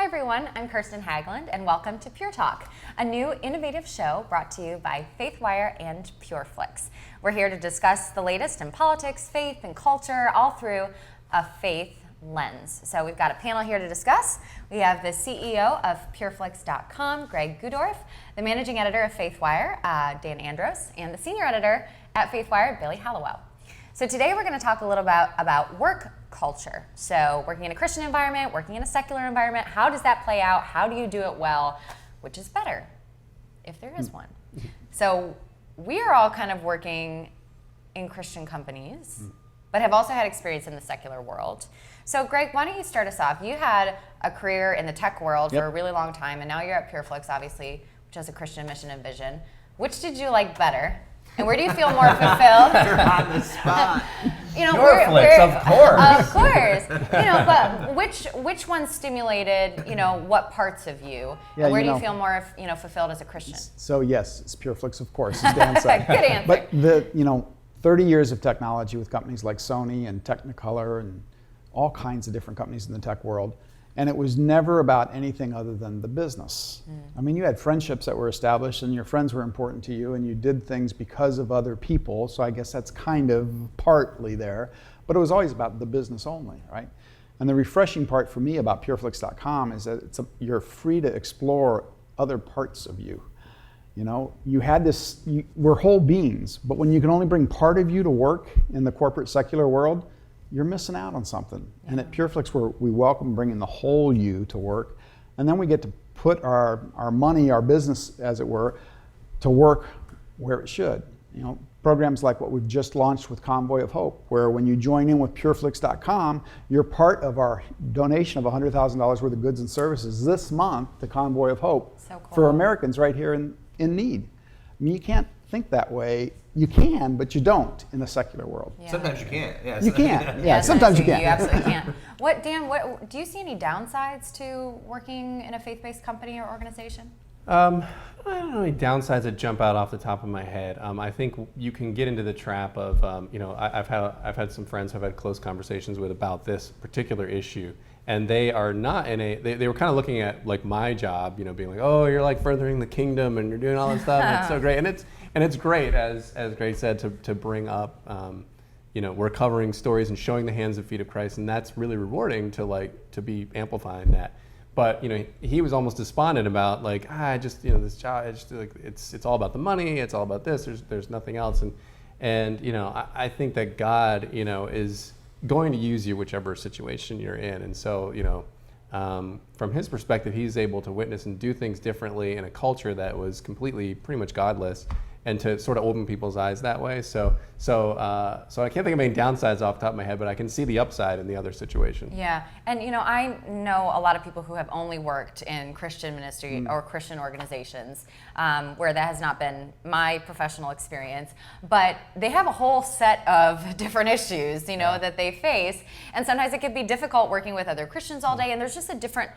everyone, I'm Kirsten Hagland, and welcome to PureTalk, a new innovative show brought to you by FaithWire and PureFlix. We're here to discuss the latest in politics, faith, and culture, all through a faith lens. So we've got a panel here to discuss. We have the CEO of PureFlix.com, Greg Goodorf, the managing editor of FaithWire, Dan Andros, and the senior editor at FaithWire, Billy Hallowell. So today we're going to talk a little about work culture. So working in a Christian environment, working in a secular environment, how does that play out? How do you do it well? Which is better, if there is one. So we are all kind of working in Christian companies, but have also had experience in the secular world. So Greg, why don't you start us off? You had a career in the tech world for a really long time, and now you're at PureFlix, obviously, which has a Christian mission and vision. Which did you like better? And where do you feel more fulfilled? You're on the spot. PureFlix, of course. Of course. But which one stimulated, what parts of you? Yeah, and where do you feel more, fulfilled as a Christian? So yes, it's PureFlix, of course, as Dan said. Good answer. But 30 years of technology with companies like Sony and Technicolor and all kinds of different companies in the tech world. And it was never about anything other than the business. I mean, you had friendships that were established and your friends were important to you and you did things because of other people. So I guess that's kind of partly there, but it was always about the business only, right? And the refreshing part for me about PureFlix.com is that you're free to explore other parts of you. You had this, we're whole beings, but when you can only bring part of you to work in the corporate secular world, you're missing out on something. Yeah. And at PureFlix, we welcome bringing the whole you to work. And then we get to put our money, our business, as it were, to work where it should. Programs like what we've just launched with Convoy of Hope, where when you join in with PureFlix.com, you're part of our donation of $100,000 worth of goods and services this month to Convoy of Hope for Americans right here in need. I mean, you can't think that way. You can, but you don't in the secular world. Yeah. Sometimes you can't. Yeah, you can. Yeah, sometimes you can. You absolutely can. Dan, do you see any downsides to working in a faith-based company or organization? I don't know any downsides that jump out off the top of my head. I think you can get into the trap of, I've had some friends who I've had close conversations with about this particular issue, and they are not they were kind of looking at like my job, being like, oh, you're like furthering the kingdom and you're doing all this stuff and it's so great. And it's great, as Greg said, to bring up, we're covering stories and showing the hands and feet of Christ, and that's really rewarding to be amplifying that. But he was almost despondent about this job. It's all about the money. It's all about this. There's nothing else. And I think that God is going to use you whichever situation you're in. And so from his perspective, he's able to witness and do things differently in a culture that was completely pretty much godless, and to sort of open people's eyes that way. So I can't think of any downsides off the top of my head, but I can see the upside in the other situation. Yeah, and I know a lot of people who have only worked in Christian ministry or Christian organizations, where that has not been my professional experience, but they have a whole set of different issues, that they face, and sometimes it can be difficult working with other Christians all day, and there's just a different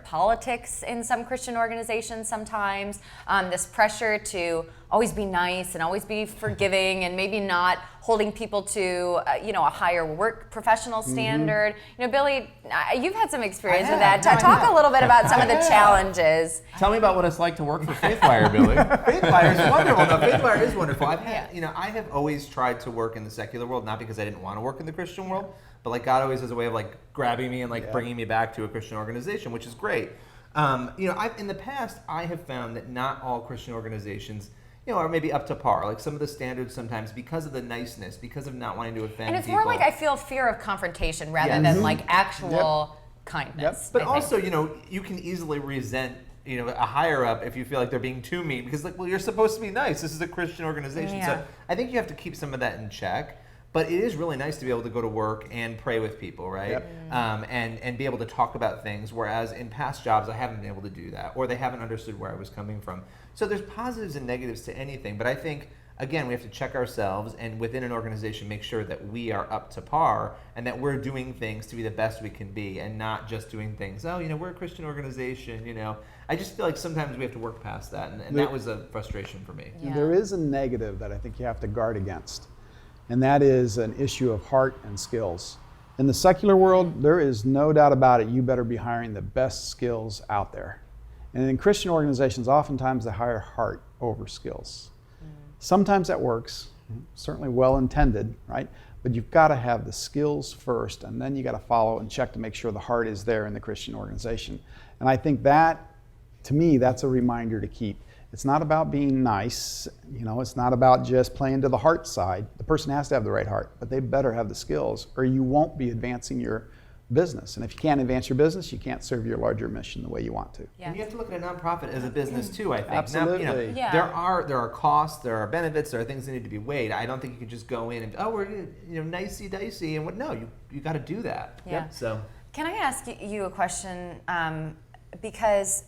politics in some Christian organizations sometimes, this pressure to always be nice and always be forgiving and maybe not holding people to a higher work professional standard. Billy, you've had some experience with that. Talk a little bit about some of the challenges. Tell me about what it's like to work for FaithWire, Billy. FaithWire is wonderful. No, FaithWire is wonderful. I have always tried to work in the secular world, not because I didn't want to work in the Christian world, but God always has a way of grabbing me and bringing me back to a Christian organization, which is great. In the past, I have found that not all Christian organizations are maybe up to par. Some of the standards sometimes, because of the niceness, because of not wanting to offend people. And it's more I feel fear of confrontation rather than actual kindness. But also, you can easily resent a higher up if you feel like they're being too mean, because you're supposed to be nice. This is a Christian organization. Yeah. So I think you have to keep some of that in check. But it is really nice to be able to go to work and pray with people, right? Yep. And be able to talk about things, whereas in past jobs I haven't been able to do that, or they haven't understood where I was coming from. So there's positives and negatives to anything, but I think, again, we have to check ourselves and within an organization make sure that we are up to par and that we're doing things to be the best we can be and not just doing things, we're a Christian organization, I just feel like sometimes we have to work past that, and that was a frustration for me. Yeah. There is a negative that I think you have to guard against. And that is an issue of heart and skills. In the secular world, there is no doubt about it, you better be hiring the best skills out there. And in Christian organizations, oftentimes they hire heart over skills. Sometimes that works, certainly well intended, right? But you've got to have the skills first, and then you got to follow and check to make sure the heart is there in the Christian organization. And I think that, to me, that's a reminder to keep. It's not about being nice, it's not about just playing to the heart side. The person has to have the right heart, but they better have the skills, or you won't be advancing your business. And if you can't advance your business, you can't serve your larger mission the way you want to. Yeah. And you have to look at a nonprofit as a business too, I think. Absolutely. Yeah. There are costs, there are benefits, there are things that need to be weighed. I don't think you can just go in and, we're nicey dicey and what? No, you got to do that. Yeah. So Can I ask you a question? Because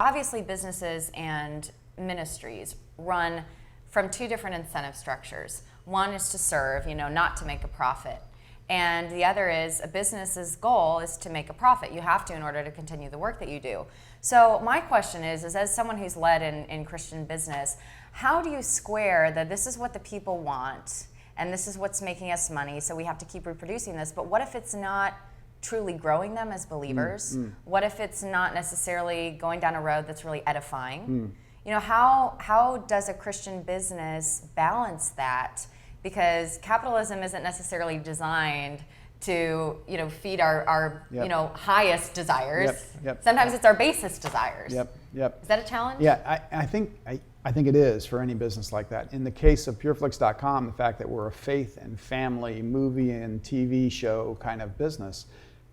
obviously businesses and ministries run from two different incentive structures. One is to serve, not to make a profit. And the other is a business's goal is to make a profit. You have to in order to continue the work that you do. So my question is as someone who's led in Christian business, how do you square that this is what the people want and this is what's making us money, so we have to keep reproducing this, but what if it's not truly growing them as believers? What if it's not necessarily going down a road that's really edifying? How does a Christian business balance that? Because capitalism isn't necessarily designed to feed our Yep. highest desires. Yep. Sometimes it's our basest desires. Yep. Is that a challenge? Yeah, I think it is for any business like that. In the case of PureFlix.com, the fact that we're a faith and family movie and TV show kind of business,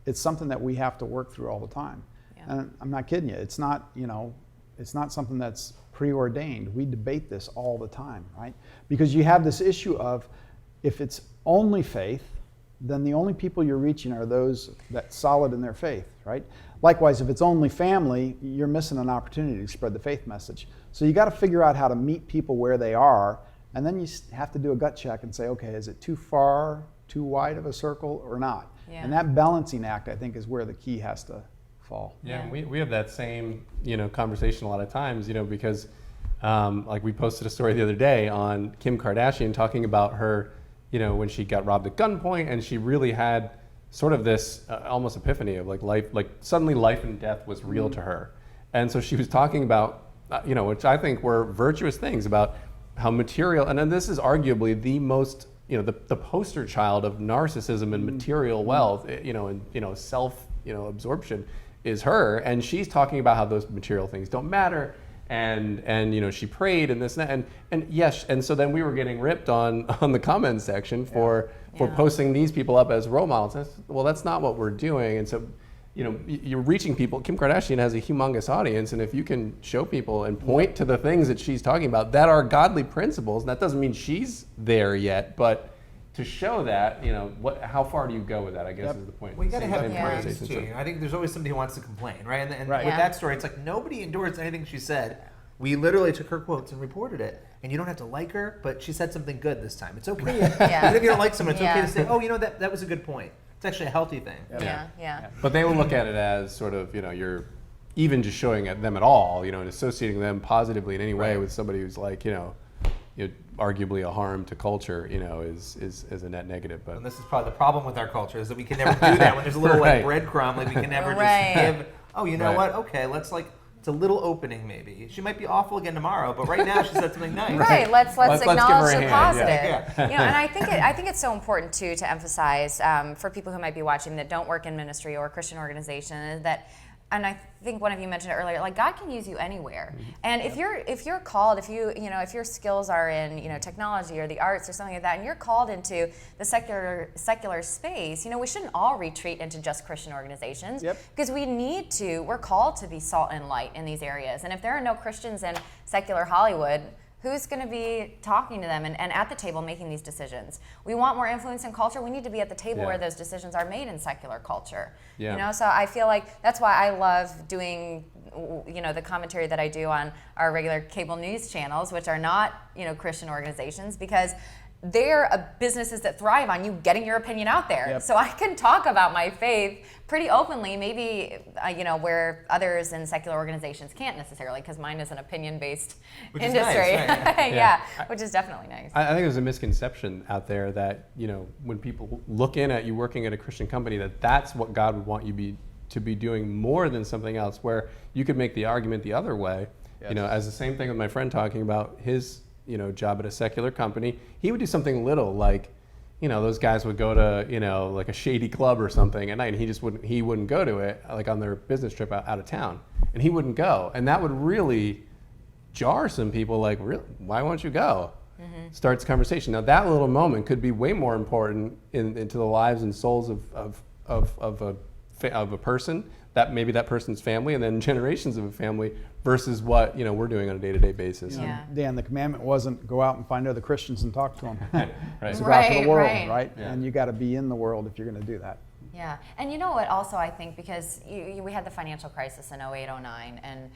it's something that we have to work through all the time. Yeah. And I'm not kidding you. It's not something that's preordained. We debate this all the time, right? Because you have this issue of, if it's only faith, then the only people you're reaching are those that's solid in their faith, right? Likewise, if it's only family, you're missing an opportunity to spread the faith message. So you got to figure out how to meet people where they are, and then you have to do a gut check and say, okay, is it too far, too wide of a circle or not? Yeah. And that balancing act, I think, is where the key has to fall. Yeah, Yeah. we have that same conversation a lot of times, because like we posted a story the other day on Kim Kardashian talking about her, when she got robbed at gunpoint, and she really had sort of this almost epiphany of suddenly life and death was real to her, and so she was talking about which I think were virtuous things about how material, and then this is arguably the most the poster child of narcissism and material wealth, and self absorption is her, and she's talking about how those material things don't matter, and she prayed and this and that, and yes, and so then we were getting ripped on the comments section for posting these people up as role models. That's not what we're doing, and so you're reaching people. Kim Kardashian has a humongous audience, and if you can show people and point to the things that she's talking about that are godly principles, and that doesn't mean she's there yet, but to show that, how far do you go with that, I guess is the point. We got to have Same praise conversation, too. so. I think there's always somebody who wants to complain, right? And Right. with Yeah. that story, it's like nobody endorsed anything she said. We literally took her quotes and reported it. And you don't have to like her, but she said something good this time. It's okay. Yeah. Even if you don't like someone, it's okay Yeah. to say, that was a good point. It's actually a healthy thing. Yeah. But they will look at it as sort of, you're even just showing at them at all, and associating them positively in any way Right. with somebody who's arguably a harm to culture, is a net negative. But And this is probably the problem with our culture, is that we can never do that. When there's a little Right. breadcrumb, we can never Right. just give, you know Right. what? Okay, let's it's a little opening maybe. She might be awful again tomorrow, but right now she said something nice. Right. Let's Let's give her acknowledge a the hand, positive. yeah. And I think it's so important too to emphasize for people who might be watching that don't work in ministry or a Christian organization that. And I think one of you mentioned it earlier. God can use you anywhere, and if you're called, if your skills are in technology or the arts or something like that, and you're called into the secular space, we shouldn't all retreat into just Christian organizations, because we're called to be salt and light in these areas. And if there are no Christians in secular Hollywood, who's going to be talking to them and at the table making these decisions? We want more influence in culture. We need to be at the table where those decisions are made in secular culture. Yeah. So I feel like that's why I love doing the commentary that I do on our regular cable news channels, which are not Christian organizations, because they're businesses that thrive on you getting your opinion out there. Yep. So I can talk about my faith pretty openly, maybe where others in secular organizations can't necessarily, because mine is an opinion-based Which is industry. nice, right? Yeah, which is definitely nice. I think there's a misconception out there that, when people look in at you working at a Christian company, that's what God would want you to be doing more than something else, where you could make the argument the other way. Yes. As the same thing with my friend talking about his, job at a secular company. He would do something little like, those guys would go to, like a shady club or something at night, and he wouldn't go to it, like on their business trip out of town, and he wouldn't go. And that would really jar some people, like, really, why won't you go? Mm-hmm. Starts conversation. Now that little moment could be way more important into the lives and souls of a person, that maybe that person's family, and then generations of a family, versus what we're doing on a day-to-day basis. Yeah. Dan, the commandment wasn't go out and find other Christians and talk to them. Right. It's go out to the world, Right. Yeah. And you got to be in the world if you're going to do that. Yeah, and you know what also I think, because we had the financial crisis in 08, 09, and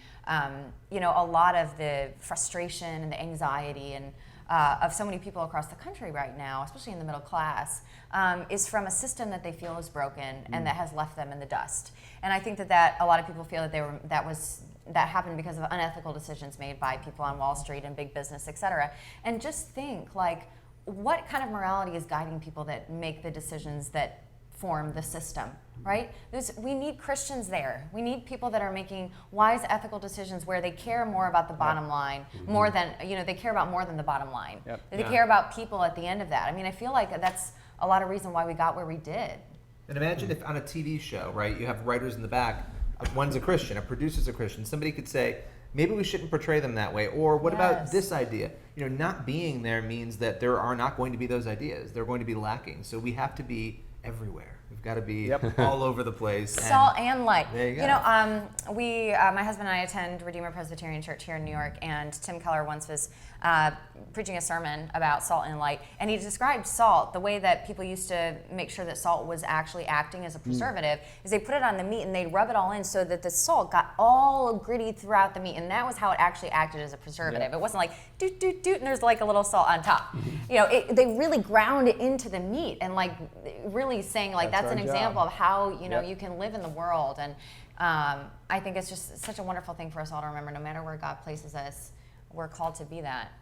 a lot of the frustration and the anxiety and of so many people across the country right now, especially in the middle class, is from a system that they feel is broken and that has left them in the dust. And I think that a lot of people feel that happened because of unethical decisions made by people on Wall Street and big business, et cetera. And just think, like, what kind of morality is guiding people that make the decisions that form the system, right? We need Christians there. We need people that are making wise, ethical decisions where they care more about the bottom line, more than, they care about more than the bottom line. Yep. They care about people at the end of that. I mean, I feel like that's a lot of reason why we got where we did. And imagine if on a TV show, right, you have writers in the back, one's a Christian, a producer's a Christian, somebody could say, maybe we shouldn't portray them that way, or what about this idea? Not being there means that there are not going to be those ideas. They're going to be lacking. So we have to be everywhere. We've got to be all over the place. Salt and light. There you go. My husband and I attend Redeemer Presbyterian Church here in New York, and Tim Keller once was preaching a sermon about salt and light, and he described salt, the way that people used to make sure that salt was actually acting as a preservative, is they put it on the meat and they'd rub it all in so that the salt got all gritty throughout the meat, and that was how it actually acted as a preservative. It wasn't like doot, doot, doot, and there's like a little salt on top. They really ground it into the meat, and like really saying like that's an example of how you can live in the world. And I think it's just such a wonderful thing for us all to remember, no matter where God places us, we're called to be that,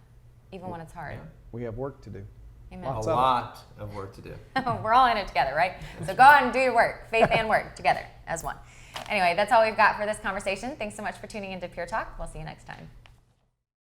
even when it's hard. We have work to do. Amen. A lot of work to do. We're all in it together, right? So go out and do your work, faith and work together as one. Anyway, that's all we've got for this conversation. Thanks so much for tuning into Pure Talk. We'll see you next time.